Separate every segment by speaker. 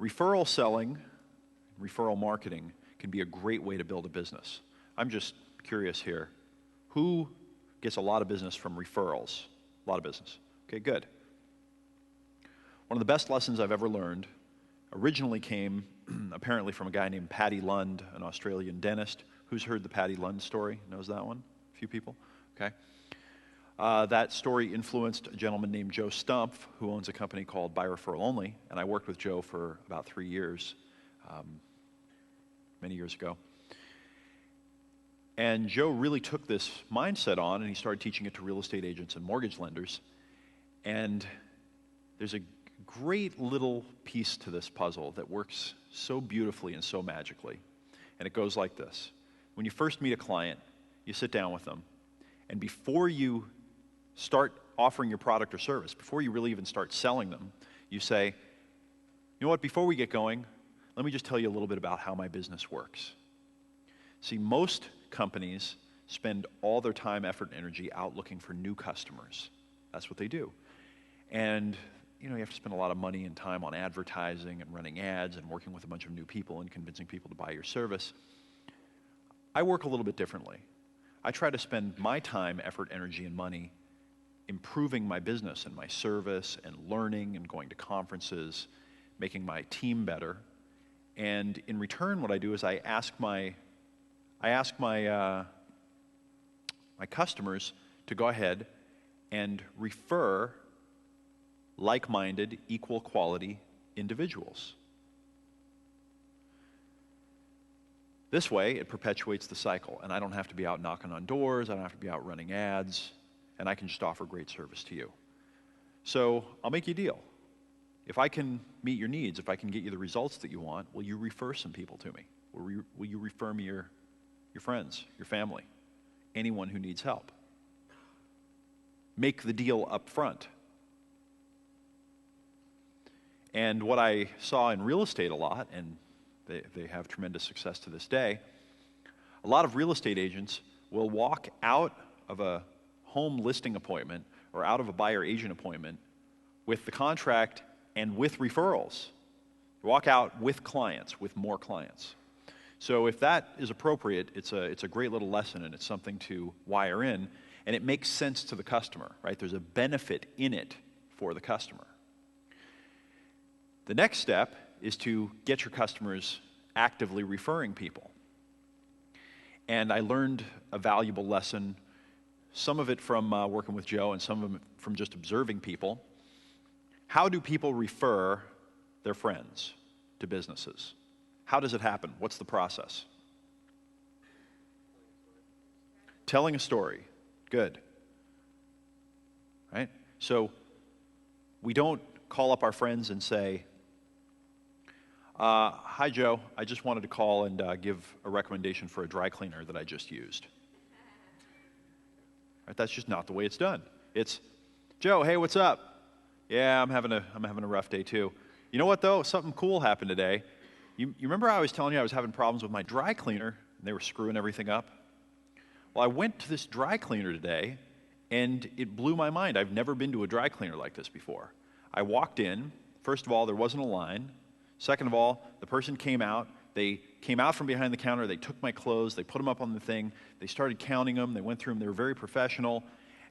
Speaker 1: Referral selling, referral marketing can be a great way to build a business. I'm just curious here. Who gets a lot of business from referrals? A lot of business. Okay, good. One of the best lessons I've ever learned originally came apparently from a guy named Paddy Lund, an Australian dentist. Who's heard the Paddy Lund story? Knows that one? A few people? Okay. That story influenced a gentleman named Joe Stumpf, who owns a company called By Referral Only, and I worked with Joe for about 3 years, many years ago. And Joe really took this mindset on, and he started teaching it to real estate agents and mortgage lenders. And there's a great little piece to this puzzle that works so beautifully and so magically. And it goes like this. When you first meet a client, you sit down with them, and before you start offering your product or service, before you really even start selling them, you say, you know what, before we get going, let me just tell you a little bit about how my business works. See, most companies spend all their time, effort, and energy out looking for new customers. That's what they do. And you have to spend a lot of money and time on advertising and running ads and working with a bunch of new people and convincing people to buy your service. I work a little bit differently. I try to spend my time, effort, energy, and money improving my business and my service and learning and going to conferences, making my team better. And in return, what I do is I ask my customers to go ahead and refer like-minded, equal quality individuals. This way, it perpetuates the cycle, and I don't have to be out knocking on doors, I don't have to be out running ads, and I can just offer great service to you. So I'll make you a deal. If I can meet your needs, if I can get you the results that you want, will you refer some people to me? Will you refer me your friends, your family, anyone who needs help? Make the deal up front. And what I saw in real estate a lot, and they have tremendous success to this day, a lot of real estate agents will walk out of a home listing appointment or out of a buyer agent appointment with the contract and with referrals. Walk out with clients, with more clients. So if that is appropriate, it's a great little lesson, and it's something to wire in, and it makes sense to the customer, right? There's a benefit in it for the customer. The next step is to get your customers actively referring people. And I learned a valuable lesson, some of it from working with Joe and some of it from just observing people. How do people refer their friends to businesses? How does it happen? What's the process? Telling a story. Good. Right? So we don't call up our friends and say, hi, Joe. I just wanted to call and give a recommendation for a dry cleaner that I just used. Right? That's just not the way it's done. It's, Joe, hey, what's up? Yeah, I'm having a rough day too. You know what though? Something cool happened today. You remember I was telling you I was having problems with my dry cleaner and they were screwing everything up? Well, I went to this dry cleaner today and it blew my mind. I've never been to a dry cleaner like this before. I walked in. First of all, there wasn't a line. Second of all, the person came out. They came out from behind the counter. They took my clothes. They put them up on the thing. They started counting them. They went through them. They were very professional.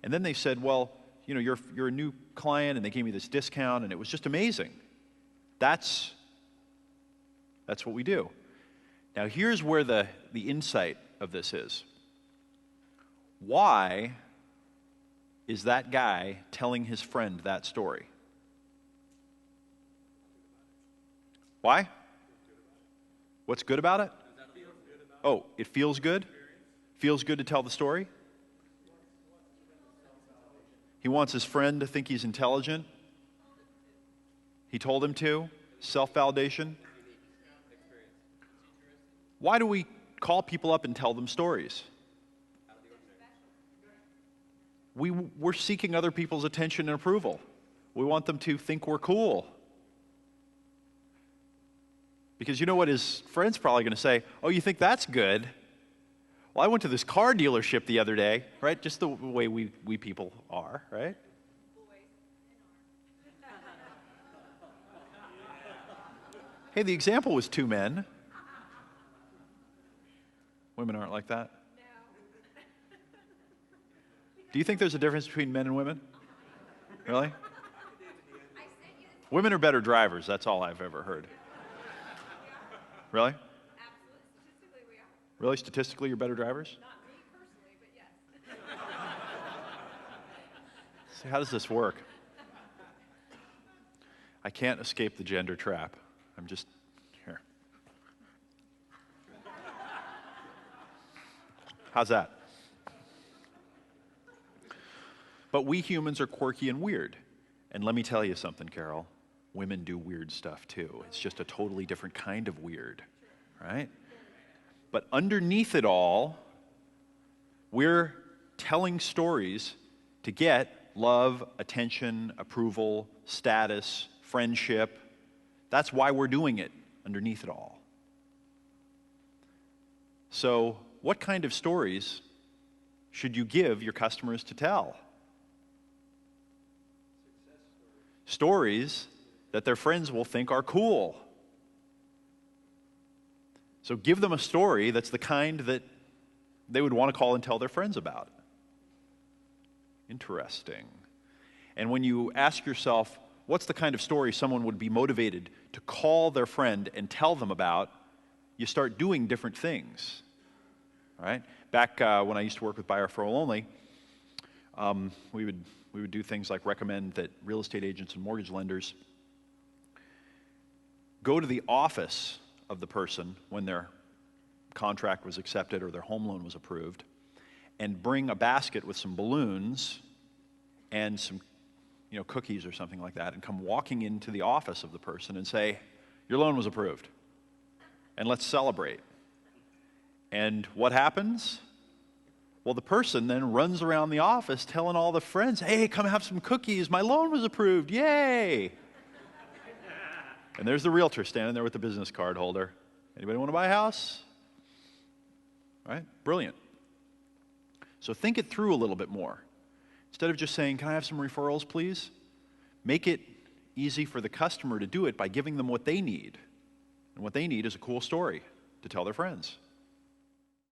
Speaker 1: And then they said, well, you know, you're a new client, and they gave me this discount, and it was just amazing. That's what we do. Now, here's where the insight of this is. Why is that guy telling his friend that story? Why? What's good about it? Oh, it feels good? Feels good to tell the story? He wants his friend to think he's intelligent. He told him to. Self-validation. Why do we call people up and tell them stories? We're seeking other people's attention and approval. We want them to think we're cool. Because you know what his friend's probably going to say? Oh, you think that's good? Well, I went to this car dealership the other day, right? Just the way we people are, right? Hey, the example was 2 men. Women aren't like that?
Speaker 2: No.
Speaker 1: Do you think there's a difference between men and women? Really? Women are better drivers, that's all I've ever heard. Really?
Speaker 2: Absolutely. Statistically, we are.
Speaker 1: Really? Statistically, you're better drivers?
Speaker 2: Not me personally, but yes.
Speaker 1: See, how does this work? I can't escape the gender trap. I'm just here. How's that? But we humans are quirky and weird. And let me tell you something, Carol. Women do weird stuff too. It's just a totally different kind of weird, right? But underneath it all, we're telling stories to get love, attention, approval, status, friendship. That's why we're doing it underneath it all. So, what kind of stories should you give your customers to tell? Stories that their friends will think are cool. So give them a story that's the kind that they would want to call and tell their friends about. Interesting. And when you ask yourself, what's the kind of story someone would be motivated to call their friend and tell them about, you start doing different things. Right? Back when I used to work with Buy Referral Only, we would do things like recommend that real estate agents and mortgage lenders go to the office of the person when their contract was accepted or their home loan was approved and bring a basket with some balloons and some cookies or something like that and come walking into the office of the person and say, your loan was approved and let's celebrate. And what happens? Well, the person then runs around the office telling all the friends, hey, come have some cookies. My loan was approved. Yay. And there's the realtor standing there with the business card holder. Anybody want to buy a house? Right? Brilliant. So think it through a little bit more. Instead of just saying, can I have some referrals, please? Make it easy for the customer to do it by giving them what they need. And what they need is a cool story to tell their friends.